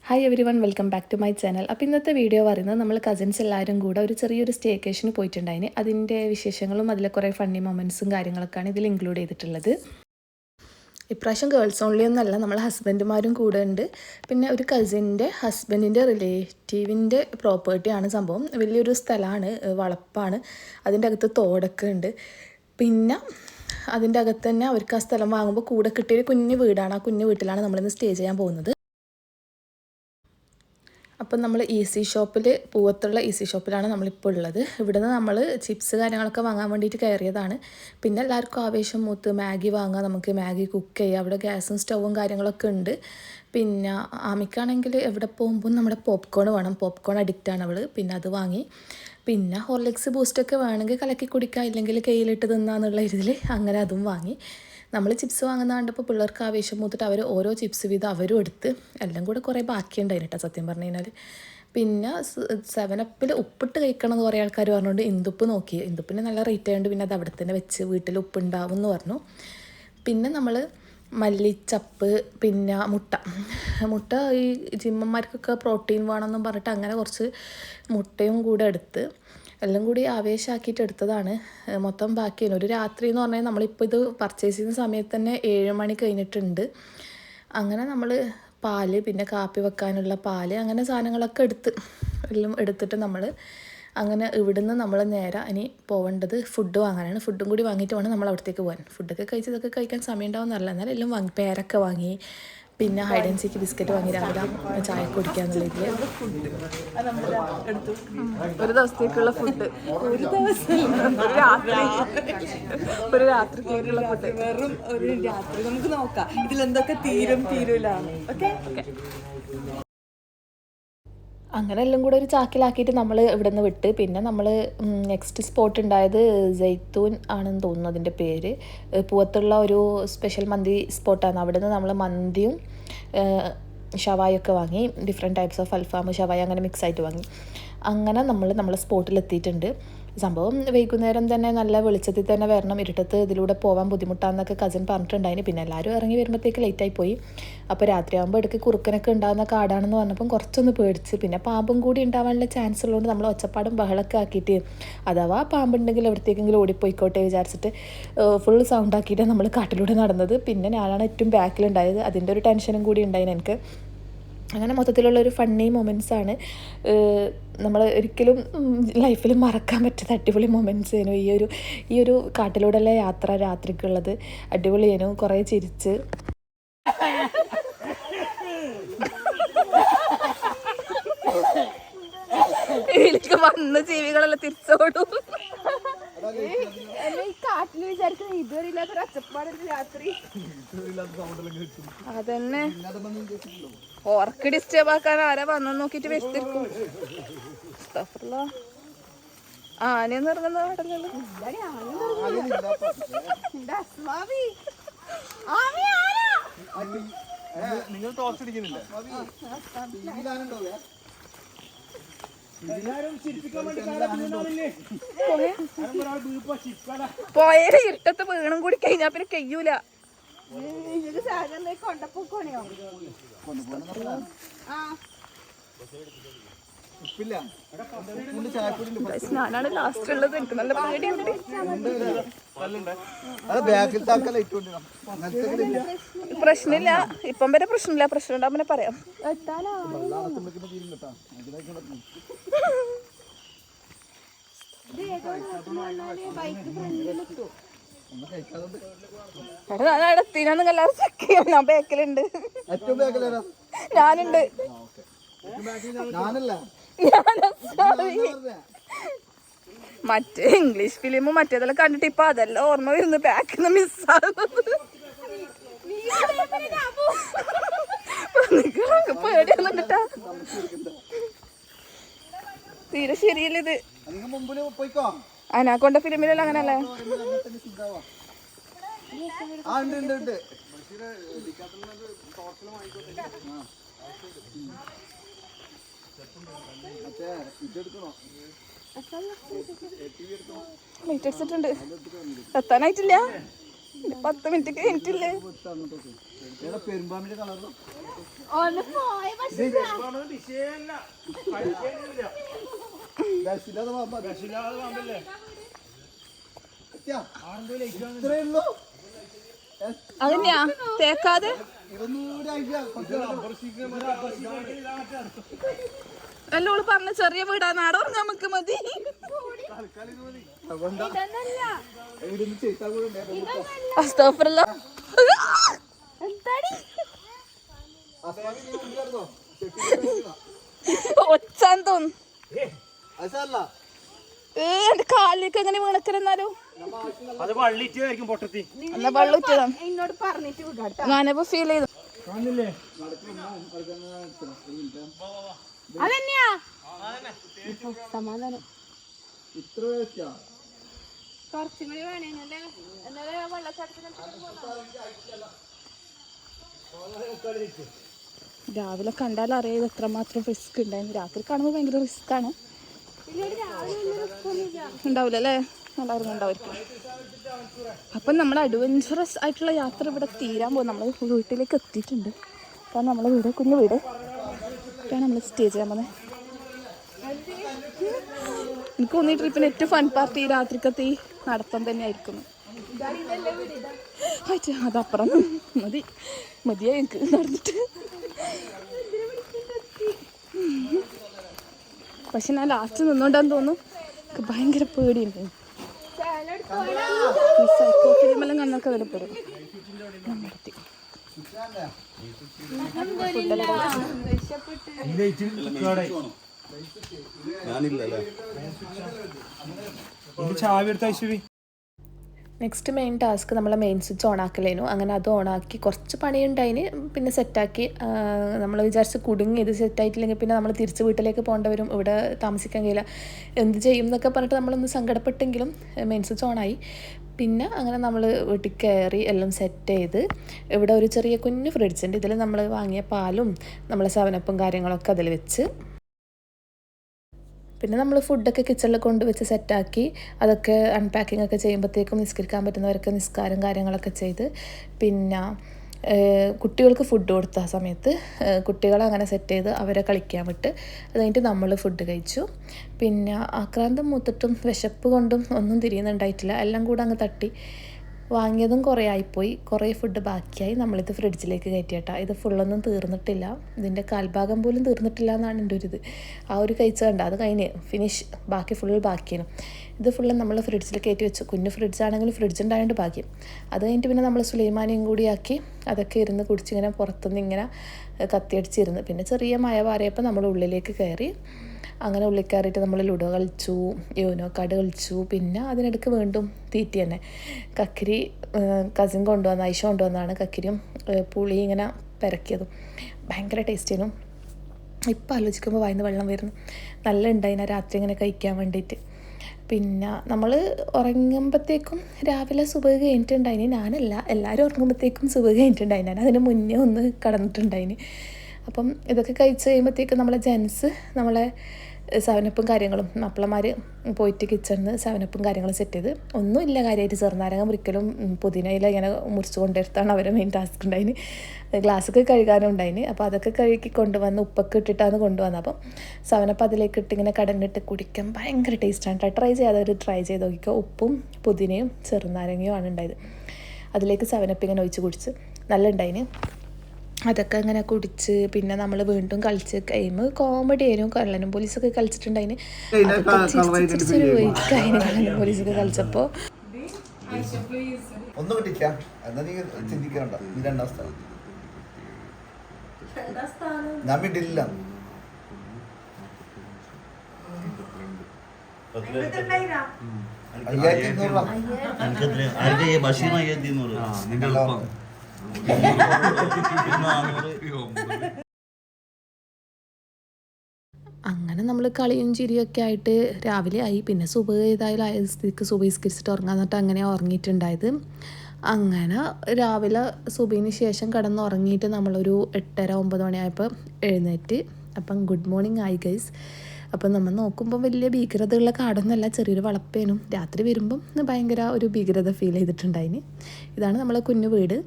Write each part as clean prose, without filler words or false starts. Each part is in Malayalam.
Hi everyone, welcome back to my channel. അപ്പോൾ ഇന്നത്തെ വീഡിയോ പറയുന്നത് നമ്മൾ കസിൻസ് എല്ലാവരും കൂടെ ഒരു ചെറിയൊരു സ്റ്റേക്കേഷന് പോയിട്ടുണ്ടായിന്. അതിൻ്റെ വിശേഷങ്ങളും അതിലെ കുറേ ഫണ്ണി മൊമെൻറ്റ്സും കാര്യങ്ങളൊക്കെയാണ് ഇതിൽ ഇൻക്ലൂഡ് ചെയ്തിട്ടുള്ളത്. ഇപ്രാവശ്യം ഗേൾസ് ഓൺലി ഒന്നല്ല, നമ്മൾ ഹസ്ബൻഡുമാരും കൂടെ ഉണ്ട്. പിന്നെ ഒരു കസിൻ്റെ ഹസ്ബൻഡിൻ്റെ റിലേറ്റീവിൻ്റെ പ്രോപ്പർട്ടിയാണ് സംഭവം. വലിയൊരു സ്ഥലമാണ്, വളപ്പാണ്. അതിൻ്റെ അകത്ത് തോടൊക്കെ ഉണ്ട്. പിന്നെ അതിൻ്റെ അകത്ത് തന്നെ അവർക്ക് ആ സ്ഥലം വാങ്ങുമ്പോൾ കൂടെ കിട്ടിയൊരു കുഞ്ഞു വീടാണ്. ആ കുഞ്ഞു വീട്ടിലാണ് നമ്മളിന്ന് സ്റ്റേ ചെയ്യാൻ പോകുന്നത്. അപ്പം നമ്മൾ ഈസി ഷോപ്പിൽ, പൂവത്തുള്ള ഈസി ഷോപ്പിലാണ് നമ്മളിപ്പോൾ ഉള്ളത്. ഇവിടെ നിന്ന് നമ്മൾ ചിപ്സ് കാര്യങ്ങളൊക്കെ വാങ്ങാൻ വേണ്ടിയിട്ട് കയറിയതാണ്. പിന്നെ എല്ലാവർക്കും ആവേശം മൂത്ത് മാഗി വാങ്ങാം, നമുക്ക് മാഗി കുക്ക് ചെയ്യാം. അവിടെ ഗ്യാസും സ്റ്റൗവും കാര്യങ്ങളൊക്കെ ഉണ്ട്. പിന്നെ ആമിക്കാണെങ്കിൽ എവിടെ പോകുമ്പോൾ നമ്മുടെ പോപ്കോൺ വേണം, പോപ്കോൺ അഡിക്റ്റാണ് അവൾ. പിന്നെ അത് വാങ്ങി. പിന്നെ ഹോർലിക്സ് ബൂസ്റ്റൊക്കെ വേണമെങ്കിൽ കലക്കി കുടിക്കുക, ഇല്ലെങ്കിൽ കയ്യിലിട്ട് തിന്നാന്നുള്ള ഇതിൽ അങ്ങനെ അതും വാങ്ങി. നമ്മൾ ചിപ്സ് വാങ്ങുന്ന കണ്ടപ്പോൾ പിള്ളേർക്ക് ആവേശം മൂത്തിട്ട് അവർ ഓരോ ചിപ്സ് വീതം അവരും എടുത്ത്. എല്ലാം കൂടെ കുറേ ബാക്കിയുണ്ടായിരുന്നു കേട്ടോ സത്യം പറഞ്ഞു കഴിഞ്ഞാൽ. പിന്നെ 7up ഉപ്പിട്ട് കഴിക്കണം എന്ന് കുറേ ആൾക്കാർ പറഞ്ഞുകൊണ്ട് ഇന്ദുപ്പ് നോക്കി. ഇന്ദുപ്പിന് നല്ല റേറ്റ് ആയതുകൊണ്ട് പിന്നെ അത് അവിടെ തന്നെ വെച്ച് വീട്ടിൽ ഉപ്പുണ്ടാവും എന്ന് പറഞ്ഞു. പിന്നെ നമ്മൾ മല്ലിച്ചപ്പ്, പിന്നെ മുട്ട ഈ ജിമ്മന്മാർക്കൊക്കെ പ്രോട്ടീൻ വേണമെന്നും പറഞ്ഞിട്ട് അങ്ങനെ കുറച്ച് മുട്ടയും കൂടെ എടുത്ത് എല്ലാം കൂടി ആവേശമാക്കിയിട്ട് എടുത്തതാണ്. മൊത്തം ബാക്കിയാണ്. ഒരു രാത്രി എന്ന് പറഞ്ഞാൽ നമ്മളിപ്പോൾ ഇത് പർച്ചേസ് ചെയ്യുന്ന സമയത്ത് തന്നെ 7 മണി കഴിഞ്ഞിട്ടുണ്ട്. അങ്ങനെ നമ്മൾ പാല്, പിന്നെ കാപ്പി വെക്കാനുള്ള പാല്, അങ്ങനെ സാധനങ്ങളൊക്കെ എല്ലാം എടുത്തിട്ട് നമ്മൾ അങ്ങനെ ഇവിടുന്ന് നമ്മൾ നേരെ ഇനി പോവേണ്ടത് ഫുഡ് വാങ്ങാനാണ്. ഫുഡും കൂടി വാങ്ങിയിട്ട് വേണം നമ്മൾ അവിടത്തേക്ക് പോകാൻ. ഫുഡൊക്കെ കഴിച്ച് ഇതൊക്കെ കഴിക്കാൻ സമയം ഉണ്ടാവുമെന്നല്ല, എന്നാലും എല്ലാം വാങ്ങി. പേരൊക്കെ വാങ്ങി, പിന്നെ ഹൈഡ് ആൻഡ് സീക്ക് ബിസ്ക്കറ്റ് വാങ്ങി രാവിലെ ചായ കുടിക്കാന്നുള്ള ഇതിൽ. ഒരു ദിവസത്തേക്കുള്ള ഫുഡ്, ഒരു രാത്രിത്തേക്കുള്ള ഫുഡ്, വെറും ഒരു രാത്രി. നമുക്ക് നോക്കാം ഇതിലെന്തൊക്കെ തീരൂല. ഓക്കെ, അങ്ങനെ എല്ലാം കൂടെ ഒരു ചാക്കിലാക്കിയിട്ട് നമ്മൾ ഇവിടെ നിന്ന് വിട്ട്. പിന്നെ നമ്മൾ നെക്സ്റ്റ് സ്പോട്ട് ഉണ്ടായത് ജയ്ത്തൂൻ ആണെന്ന് തോന്നുന്നു അതിൻ്റെ പേര്. പൂവത്തുള്ള ഒരു സ്പെഷ്യൽ മന്തി സ്പോട്ടാണ്. അവിടെ നിന്ന് നമ്മൾ മന്തിയും ഷവായൊക്കെ വാങ്ങി. ഡിഫറെൻറ്റ് ടൈപ്സ് ഓഫ് അൽഫാം, ഷവായ അങ്ങനെ മിക്സ് ആയിട്ട് വാങ്ങി. അങ്ങനെ നമ്മളെ സ്പോട്ടിലെത്തിയിട്ടുണ്ട്. സംഭവം വൈകുന്നേരം തന്നെ നല്ല വെളിച്ചത്തിൽ തന്നെ വരണം, ഇരുട്ടത്ത് ഇതിലൂടെ പോകാൻ ബുദ്ധിമുട്ടാണെന്നൊക്കെ കസിൻ പറഞ്ഞിട്ടുണ്ടായിരുന്നു. പിന്നെ എല്ലാവരും ഇറങ്ങി വരുമ്പോഴത്തേക്ക് ലേറ്റായി പോയി. അപ്പോൾ രാത്രിയാകുമ്പോൾ ഇടയ്ക്ക് കുറുക്കനൊക്കെ ഉണ്ടാകുന്ന കാടാണെന്ന് പറഞ്ഞപ്പം കുറച്ചൊന്ന് പേടിച്ച്. പിന്നെ പാമ്പും കൂടി ഉണ്ടാവാനുള്ള ചാൻസ് ഉള്ളതുകൊണ്ട് നമ്മൾ ഒച്ചപ്പാടും ബഹളമൊക്കെ ആക്കിയിട്ട്, അഥവാ പാമ്പുണ്ടെങ്കിൽ എവിടത്തേക്കെങ്കിലും ഓടിപ്പോയിക്കോട്ടെ വിചാരിച്ചിട്ട് ഫുൾ സൗണ്ട് ആക്കിയിട്ട് നമ്മൾ കാട്ടിലൂടെ നടന്നത്. പിന്നെ ഞാനാണ് ഏറ്റവും ബാക്കിലുണ്ടായത്. അതിൻ്റെ ഒരു ടെൻഷനും കൂടി ഉണ്ടായിരുന്നു എനിക്ക്. അങ്ങനെ മൊത്തത്തിലുള്ളൊരു ഫണ്ണി മൊമെൻറ്റ്സാണ്. നമ്മൾ ഒരിക്കലും ലൈഫിൽ മറക്കാൻ പറ്റുന്ന അടിപൊളി മൊമെൻറ്റ്സ് ആയിരുന്നു ഈ ഒരു കാട്ടിലൂടെയുള്ള യാത്ര രാത്രിക്കുള്ളത്. അടിപൊളിയായിരുന്നു, കുറേ ചിരിച്ച്. ഇതിലേക്ക് വന്ന ജീവികളെല്ലാം തിരിച്ചോടും. ഈ കാട്ടിൽ വിചാരിക്കുന്ന ഇതുവരെ ഇല്ലാത്തൊരു ഒച്ചപ്പാടൊരു രാത്രി. അതന്നെ ഓർക്ക് ഡിസ്റ്റർബ് ആക്കാൻ ആരാ വന്നു നോക്കിട്ട് വെച്ചിരിക്കും. ആനയൊന്നും ഇറങ്ങുന്ന പാടല്ലോ. നിങ്ങൾ ടോസ് അടിക്കുന്നില്ല. പോയാലും ഇരുട്ടത്ത് വീണും കൂടി കഴിഞ്ഞാ പിന്നെ കഴിയൂല. ഞാനാണ് ലാസ്റ്റ് ഉള്ളത്. എനിക്ക് നല്ല പേടിയുണ്ട്. പ്രശ്നമില്ല, ഇപ്പം വരെ പ്രശ്നമില്ല. പ്രശ്നം ഉണ്ടാകുമ്പോൾ പറയാം. ഞാനടത്തിനാന്ന് എല്ലാവരും ചെക്ക് ചെയ്യാം. ഞാൻ ബാക്കിലുണ്ട്, ഞാനുണ്ട്. മറ്റേ ഇംഗ്ലീഷ് ഫിലിം മറ്റേതെല്ലാം കണ്ടിട്ട് ഇപ്പൊ അതെല്ലാം ഓർമ്മ വരുന്നു. ബാക്കിൽ നിന്ന് മിസ്സാകുന്നത് പേടിയാന്നിട്ടാ. തീരെ ശരിയല്ല ഇത്. അനാക്കൊണ്ട ഫിലിമിലെല്ലാം അങ്ങനല്ലേ. ലൈറ്റ് അടിച്ചിട്ടുണ്ട്. എത്താനായിട്ടില്ല, 10 മിനിറ്റ് കഴിഞ്ഞിട്ടില്ലേ. പെരുമ്പാമ്പിന്റെ കളർ അതെന്നെയാ തേക്കാതെ എല്ലോള് പറഞ്ഞ ചെറിയ വീടാ നാടോർങ്ങ നമുക്ക് മതി. ഒച്ചാൻ തോന്നുന്നു. എന്റെ കാലിലേക്ക് എങ്ങനെ വീണക്കലെന്നാലോ എന്നാ വെള്ളം എന്നോട് പറഞ്ഞിട്ട് ഞാനപ്പോ ഫീൽ ചെയ്തു. അതെന്നെയാ സമാധാനം കുറച്ചും കൂടി വേണേനല്ലേ എന്നാലേ വെള്ളച്ചാട്ടത്തിന് രാവിലെ കണ്ടാൽ അറിയാം എത്രമാത്രം റിസ്ക് ഉണ്ടായിരുന്നു. രാത്രി കാണുമ്പോൾ ഭയങ്കര റിസ്ക്കാണ്. ഉണ്ടാവില്ല അല്ലേ? എല്ലാവരും ഉണ്ടായിരിക്കും. അപ്പം നമ്മൾ അഡ്വഞ്ചറസ് ആയിട്ടുള്ള യാത്ര ഇവിടെ തീരാൻ പോകും. നമ്മൾ വീട്ടിലേക്ക് എത്തിയിട്ടുണ്ട്. കാരണം നമ്മളെ വീട് കുഞ്ഞു വീട് ഇതാണ് നമ്മൾ സ്റ്റേ ചെയ്യാൻ പോകുന്നത്. എനിക്ക് തോന്നി ട്രിപ്പിന് ഏറ്റവും ഫൺ പാർട്ടി രാത്രിക്കത്തെ നടത്തം തന്നെ ആയിരിക്കുന്നു. അതപ്പുറം മതിയായി എനിക്ക് നടന്നിട്ട്. പക്ഷെ ഞാൻ ലാസ്റ്റ് നിന്നോണ്ടാന്ന് തോന്നുന്നു. എനിക്ക് ഭയങ്കര പേടിയുണ്ട്. സൈക്കോ ഫിലിമെല്ലാം കണ്ണൊക്കെ വിലപ്പെടും. നെക്സ്റ്റ് മെയിൻ ടാസ്ക് നമ്മളെ മെയിൻ സ്വിച്ച് ഓണാക്കലേനു. അങ്ങനെ അത് ഓണാക്കി കുറച്ച് പണിയുണ്ടതിന്. പിന്നെ സെറ്റാക്കി നമ്മൾ വിചാരിച്ച് കുടുങ്ങി. ഇത് സെറ്റായിട്ടില്ലെങ്കിൽ പിന്നെ നമ്മൾ തിരിച്ച് വീട്ടിലേക്ക് പോകേണ്ടി വരും. ഇവിടെ താമസിക്കാൻ കഴിയില്ല. എന്ത് ചെയ്യും എന്നൊക്കെ പറഞ്ഞിട്ട് നമ്മളൊന്ന് സങ്കടപ്പെട്ടെങ്കിലും മെയിൻ സ്വിച്ച് ഓണായി. പിന്നെ അങ്ങനെ നമ്മൾ വീട്ടിൽ കയറി എല്ലാം സെറ്റ് ചെയ്ത് ഇവിടെ ഒരു ചെറിയ കുഞ്ഞു ഫ്രിഡ്ജുണ്ട്. ഇതിൽ നമ്മൾ വാങ്ങിയ പാലും നമ്മളെ സെവനപ്പും കാര്യങ്ങളൊക്കെ അതിൽ വെച്ച് പിന്നെ നമ്മൾ ഫുഡൊക്കെ കിച്ചണിൽ കൊണ്ടുവച്ച് സെറ്റാക്കി അതൊക്കെ അൺപാക്കിംഗ് ഒക്കെ ചെയ്യുമ്പോഴത്തേക്കും നിസ്കരിക്കാൻ പറ്റുന്നവരൊക്കെ നിസ്കാരം കാര്യങ്ങളൊക്കെ ചെയ്ത് പിന്നെ കുട്ടികൾക്ക് ഫുഡ് കൊടുത്ത ആ സമയത്ത് കുട്ടികളെ അങ്ങനെ സെറ്റ് ചെയ്ത് അവരെ കളിക്കാൻ വിട്ട് അത് കഴിഞ്ഞിട്ട് നമ്മൾ ഫുഡ് കഴിച്ചു. പിന്നെ ആക്രാന്തം മൂത്തിട്ടും വിശപ്പ് കൊണ്ടും ഒന്നും തിരിയുന്നുണ്ടായിട്ടില്ല. എല്ലാം കൂടെ അങ്ങ് തട്ടി വാങ്ങിയതും കുറേ ആയിപ്പോയി. കുറേ ഫുഡ് ബാക്കിയായി. നമ്മളിത് ഫ്രിഡ്ജിലേക്ക് കയറ്റിയിട്ടാ. ഇത് ഫുള്ളൊന്നും തീർന്നിട്ടില്ല. ഇതിൻ്റെ കാൽഭാഗം പോലും തീർന്നിട്ടില്ല എന്നാണ് എൻ്റെ ഒരു ഇത്. ആ ഒരു കഴിച്ച കണ്ട അത് കഴിഞ്ഞ് ഫിനിഷ്. ബാക്കി ഫുൾ ബാക്കിയാണ്. ഇത് ഫുള്ള് നമ്മൾ ഫ്രിഡ്ജിൽ കയറ്റി വെച്ചു. കുഞ്ഞു ഫ്രിഡ്ജാണെങ്കിലും ഫ്രിഡ്ജ് ഉണ്ടായതുകൊണ്ട് ഭാഗ്യം. അത് കഴിഞ്ഞിട്ട് പിന്നെ നമ്മൾ സുലൈമാനിയും കൂടിയാക്കി അതൊക്കെ ഇരുന്ന് കുടിച്ചിങ്ങനെ പുറത്തുനിന്ന് ഇങ്ങനെ കത്തിയടിച്ചിരുന്ന്. പിന്നെ ചെറിയ മഴ പാറിയപ്പോൾ നമ്മൾ ഉള്ളിലേക്ക് കയറി. അങ്ങനെ ഉള്ളിൽ കയറിയിട്ട് നമ്മൾ ലുഡോ കളിച്ചു, യോനോ കാർഡ് കളിച്ചു. പിന്നെ അതിനിടയ്ക്ക് വീണ്ടും തീറ്റി തന്നെ. കക്കിരി കസിൻ കൊണ്ടുവന്ന ഐഷ കൊണ്ടുവന്നതാണ്. കക്കിരിയും പുളി ഇങ്ങനെ പെരക്കിയതും ഭയങ്കര ടേസ്റ്റിനും. ഇപ്പം ആലോചിക്കുമ്പോൾ വായിന്ന് വെള്ളം വരുന്നു. നല്ല ഉണ്ടായിന് രാത്രി ഇങ്ങനെ കഴിക്കാൻ വേണ്ടിയിട്ട്. പിന്നെ നമ്മൾ ഉറങ്ങുമ്പോഴത്തേക്കും രാവിലെ സുബഹ് കഴിഞ്ഞിട്ടുണ്ടായിന്. ഞാനല്ല, എല്ലാവരും ഉറങ്ങുമ്പോഴത്തേക്കും സുബഹ് കഴിഞ്ഞിട്ടുണ്ടായിന്. ഞാൻ അതിന് മുന്നേ ഒന്ന് കടന്നിട്ടുണ്ടായിന്. അപ്പം ഇതൊക്കെ കഴിച്ച് കഴിയുമ്പോഴത്തേക്കും നമ്മളെ ജെൻസ് നമ്മളെ സെവനപ്പും കാര്യങ്ങളും മാപ്പിളമാർ പോയിട്ട് കിച്ചണിൽ നിന്ന് സെവനപ്പും കാര്യങ്ങളും സെറ്റ് ചെയ്ത് ഒന്നുമില്ല കാര്യമായിട്ട് ചെറുനാരങ്ങ മുറിക്കലും പുതിനയില ഇങ്ങനെ മുറിച്ച് കൊണ്ടുവരുത്താണ് അവരെ മെയിൻ ടാസ്ക് ഉണ്ടായിന്. ഗ്ലാസ്സൊക്കെ കഴുകാനും ഉണ്ടായിന്. അപ്പോൾ അതൊക്കെ കഴുകി കൊണ്ടുവന്ന് ഉപ്പൊക്കെ ഇട്ടിട്ടാണ് കൊണ്ടുവന്നത്. അപ്പം സെവനപ്പ് അതിലേക്ക് ഇട്ട് ഇങ്ങനെ കടന്നിട്ട് കുടിക്കാൻ ഭയങ്കര ടേസ്റ്റാണ്. ട്രൈ ചെയ്യാതെ ട്രൈ ചെയ്ത് നോക്കിക്കോ. ഉപ്പും പുതിനയും ചെറുനാരങ്ങയും ആണ് ഉണ്ടായത്. അതിലേക്ക് സെവനപ്പ് ഇങ്ങനെ ഒഴിച്ച് കുടിച്ച് നല്ല ഉണ്ടായിന്. അതൊക്കെ അങ്ങനെ കുടിച്ച് പിന്നെ നമ്മൾ വീണ്ടും കളിച്ച് കഴിയുമ്പോൾ കോമഡി ആയിരുന്നു. കള്ളനും പോലീസൊക്കെ കളിച്ചിട്ടുണ്ടായിന്. കള്ളനും പോലീസൊക്കെ കളിച്ചപ്പോൾ ഒന്നും കിട്ടില്ല എന്നാ നീ ചിന്തിക്കണ്ട. നീ രണ്ടാം സ്ഥാനം ഞാൻ വിടില്ല. അങ്ങനെ നമ്മൾ കളിയും ചിരിയൊക്കെ ആയിട്ട് രാവിലെ ആയി. പിന്നെ സുബഹ് ഏതായാലും ആയ സ്ഥിതിക്ക് സുബഹിസ്കരിച്ചിട്ട് ഉറങ്ങാൻ എന്നിട്ട് അങ്ങനെ ഉറങ്ങിയിട്ടുണ്ടായത്. അങ്ങനെ രാവിലെ സുബഹിന് ശേഷം കിടന്നുറങ്ങിയിട്ട് നമ്മളൊരു 8:30-9 മണിയായപ്പോൾ എഴുന്നേറ്റ്. അപ്പം ഗുഡ് മോർണിംഗ് ആയി ഗൈസ്. അപ്പം നമ്മൾ നോക്കുമ്പോൾ വലിയ ഭീകരതയുള്ള കാടൊന്നുമല്ല, ചെറിയൊരു വളപ്പേനും. രാത്രി വരുമ്പം ഭയങ്കര ഒരു ഭീകരത ഫീൽ ചെയ്തിട്ടുണ്ടായിന്. ഇതാണ് നമ്മളെ കുഞ്ഞു വീട്.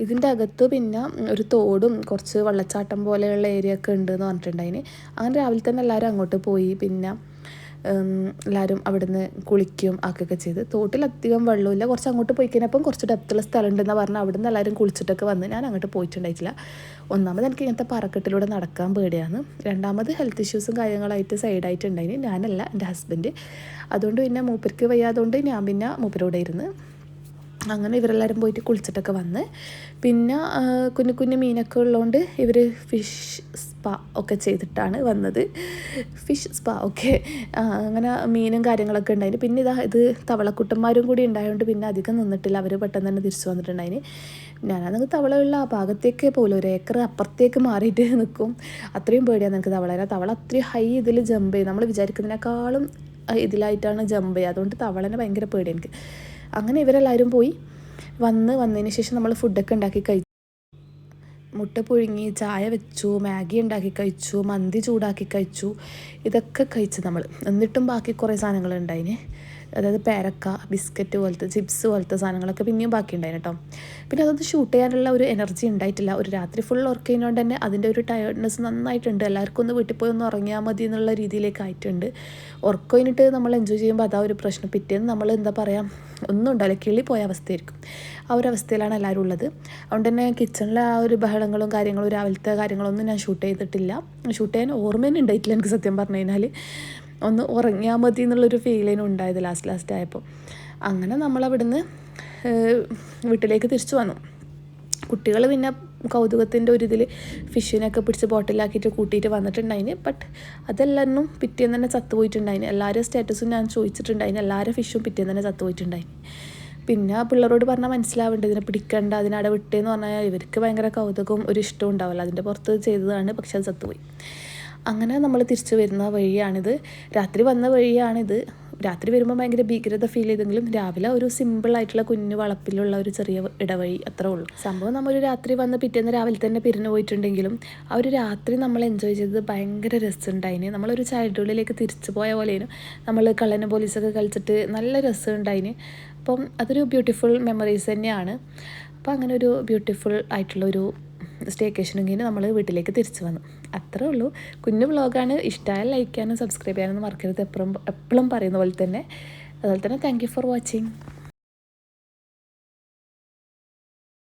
ഇതിൻ്റെ അകത്ത് പിന്നെ ഒരു തോടും കുറച്ച് വെള്ളച്ചാട്ടം പോലെയുള്ള ഏരിയ ഒക്കെ ഉണ്ട് എന്ന് പറഞ്ഞിട്ടുണ്ടായിന്. അങ്ങനെ രാവിലെ തന്നെ എല്ലാവരും അങ്ങോട്ട് പോയി. പിന്നെ എല്ലാവരും അവിടുന്ന് കുളിക്കും ആക്കുകയൊക്കെ ചെയ്ത്. തോട്ടിലധികം വെള്ളമില്ല, കുറച്ച് അങ്ങോട്ട് പോയി കഴിഞ്ഞപ്പം കുറച്ച് ഡെപ്തുള്ള സ്ഥലം ഉണ്ടെന്ന് പറഞ്ഞാൽ അവിടുന്ന് എല്ലാവരും കുളിച്ചിട്ടൊക്കെ വന്ന്. ഞാൻ അങ്ങോട്ട് പോയിട്ടുണ്ടായിട്ടില്ല. ഒന്നാമത് എനിക്ക് ഇങ്ങനത്തെ പാറക്കെട്ടിലൂടെ നടക്കാൻ പേടിയാണ്, രണ്ടാമത് ഹെൽത്ത് ഇഷ്യൂസും കാര്യങ്ങളായിട്ട് സൈഡായിട്ടുണ്ടായിന്. ഞാനല്ല, എൻ്റെ ഹസ്ബൻഡ്. അതുകൊണ്ട് പിന്നെ മൂപ്പർക്ക് വയ്യാതുകൊണ്ട് ഞാൻ പിന്നെ മൂപ്പരോടെ ഇരുന്ന്. അങ്ങനെ ഇവരെല്ലാവരും പോയിട്ട് കുളിച്ചിട്ടൊക്കെ വന്ന്. പിന്നെ കുഞ്ഞു കുഞ്ഞു മീനൊക്കെ ഉള്ളതുകൊണ്ട് ഇവർ ഫിഷ് സ്പാ ഒക്കെ ചെയ്തിട്ടാണ് വന്നത്. Fish spa okay. അങ്ങനെ മീനും കാര്യങ്ങളൊക്കെ ഉണ്ടായിന്. പിന്നെ ഇത് തവളക്കുട്ടന്മാരും കൂടി ഉണ്ടായതുകൊണ്ട് പിന്നെ അധികം നിന്നിട്ടില്ല, അവർ പെട്ടെന്ന് തന്നെ തിരിച്ചു വന്നിട്ടുണ്ടായിന്. ഞാനാണെങ്കിൽ തവളയുള്ള ആ ഭാഗത്തേക്ക് പോലും ഒരു ഏക്കർ അപ്പുറത്തേക്ക് മാറിയിട്ട് നിൽക്കും. അത്രയും പേടിയാണ് എനിക്ക് തവള. തവള അത്രയും ഹൈ ഇതിൽ ജമ്പ് ചെയ്യും, നമ്മൾ വിചാരിക്കുന്നതിനേക്കാളും ഇതിലായിട്ടാണ് ജമ്പ് ചെയ്യുക. അതുകൊണ്ട് തവളനെ ഭയങ്കര പേടി എനിക്ക്. അങ്ങനെ ഇവരെല്ലാവരും പോയി വന്നതിന് ശേഷം നമ്മൾ ഫുഡൊക്കെ ഉണ്ടാക്കി കഴിച്ചു. മുട്ട പുഴുങ്ങി, ചായ വെച്ചു, മാഗി ഉണ്ടാക്കി കഴിച്ചു, മന്തി ചൂടാക്കി കഴിച്ചു. ഇതൊക്കെ കഴിച്ചു നമ്മൾ. എന്നിട്ടും ബാക്കി കുറേ സാധനങ്ങൾ ഉണ്ടായിന്. അതായത് പേരക്ക, ബിസ്ക്കറ്റ് പോലത്തെ, ചിപ്സ് പോലത്തെ സാധനങ്ങളൊക്കെ പിന്നെയും ബാക്കി ഉണ്ടായിന് കേട്ടോ. പിന്നെ അതൊന്ന് ഷൂട്ട് ചെയ്യാനുള്ള ഒരു എനർജി ഉണ്ടായിട്ടില്ല. ഒരു രാത്രി ഫുൾ വർക്ക് ചെയ്യുന്നതുകൊണ്ട് തന്നെ അതിൻ്റെ ഒരു ടയർഡ്നെസ് നന്നായിട്ടുണ്ട്. എല്ലാവർക്കും ഒന്ന് വീട്ടിൽ പോയി ഒന്ന് ഉറങ്ങിയാൽ മതി എന്നുള്ള രീതിയിലേക്ക് ആയിട്ടുണ്ട്. ഉറക്കം കഴിഞ്ഞിട്ട് നമ്മൾ എൻജോയ് ചെയ്യുമ്പോൾ അതാ ഒരു പ്രശ്നം. പിറ്റേന്ന് നമ്മൾ എന്താ പറയുക, ഒന്നും ഉണ്ടാവില്ല, കിളി പോയ അവസ്ഥയായിരിക്കും. ആ ഒരു അവസ്ഥയിലാണ് എല്ലാവരും ഉള്ളത്. അതുകൊണ്ട് തന്നെ കിച്ചണിലെ ആ ഒരു ബഹളങ്ങളും കാര്യങ്ങളും രാവിലത്തെ കാര്യങ്ങളൊന്നും ഞാൻ ഷൂട്ട് ചെയ്തിട്ടില്ല. ഷൂട്ട് ചെയ്യാൻ ഓർമ്മ തന്നെ ഉണ്ടായിട്ടില്ല എനിക്ക് സത്യം പറഞ്ഞു കഴിഞ്ഞാൽ. ഒന്ന് ഉറങ്ങിയാൽ മതി എന്നുള്ളൊരു ഫീലിനും ഉണ്ടായത് ലാസ്റ്റ് ആയപ്പോൾ. അങ്ങനെ നമ്മളവിടുന്ന് വീട്ടിലേക്ക് തിരിച്ചു വന്നു. കുട്ടികൾ പിന്നെ കൗതുകത്തിൻ്റെ ഒരു ഇതിൽ ഫിഷിനൊക്കെ പിടിച്ച് ബോട്ടിലാക്കിയിട്ട് കൂട്ടിയിട്ട് വന്നിട്ടുണ്ടായിന്. ബട്ട് അതെല്ലാവരും പിറ്റേന്ന് തന്നെ ചത്തുപോയിട്ടുണ്ടായിന്. എല്ലാവരും സ്റ്റാറ്റസും ഞാൻ ചോദിച്ചിട്ടുണ്ടായിന്. എല്ലാവരും ഫിഷും പിറ്റേന്ന് തന്നെ ചത്തുപോയിട്ടുണ്ടായിന്. പിന്നെ പിള്ളേരോട് പറഞ്ഞാൽ മനസ്സിലാവേണ്ടത്, ഇതിനെ പിടിക്കണ്ട, അതിനവിടെ വിട്ടേന്ന് പറഞ്ഞാൽ ഇവർക്ക് ഭയങ്കര കൗതുകവും ഒരു ഇഷ്ടവും ഉണ്ടാവില്ല. അതിൻ്റെ പുറത്ത് ചെയ്തതാണ്, പക്ഷെ അത് ചത്തുപോയി. അങ്ങനെ നമ്മൾ തിരിച്ചു വരുന്ന വഴിയാണിത്. രാത്രി വന്ന വഴിയാണിത്. രാത്രി വരുമ്പോൾ ഭയങ്കര ഭീകരത ഫീൽ ചെയ്തെങ്കിലും രാവിലെ ഒരു സിമ്പിളായിട്ടുള്ള കുഞ്ഞു വളപ്പിലുള്ള ഒരു ചെറിയ ഇടവഴി, അത്രേ ഉള്ളൂ സംഭവം. നമ്മളൊരു രാത്രി വന്ന് പിറ്റേന്ന് രാവിലെ തന്നെ പിരിഞ്ഞു പോയിട്ടുണ്ടെങ്കിലും ആ ഒരു രാത്രി നമ്മൾ എൻജോയ് ചെയ്തത് ഭയങ്കര രസമുണ്ടായിന്. നമ്മളൊരു ചൈൽഡ്ഹുഡിലേക്ക് തിരിച്ചു പോയ പോലെയും നമ്മൾ കള്ളനും പോലീസൊക്കെ കളിച്ചിട്ട് നല്ല രസമുണ്ടായിന്. അപ്പം അതൊരു ബ്യൂട്ടിഫുൾ മെമ്മറീസ് തന്നെയാണ്. അപ്പോൾ അങ്ങനെ ഒരു ബ്യൂട്ടിഫുൾ ആയിട്ടുള്ളൊരു സ്റ്റേക്കേഷനും കഴിഞ്ഞ് നമ്മൾ വീട്ടിലേക്ക് തിരിച്ചു വന്നു. അത്രേ ഉള്ളൂ. കുഞ്ഞു വ്ളോഗാണ്. ഇഷ്ടമായാൽ ലൈക്ക് ചെയ്യാനും സബ്സ്ക്രൈബ് ചെയ്യാനൊന്നും മറക്കരുത്. എപ്പോഴും പറയുന്ന പോലെ തന്നെ. അതുപോലെ തന്നെ താങ്ക് യു ഫോർ വാച്ചിങ്.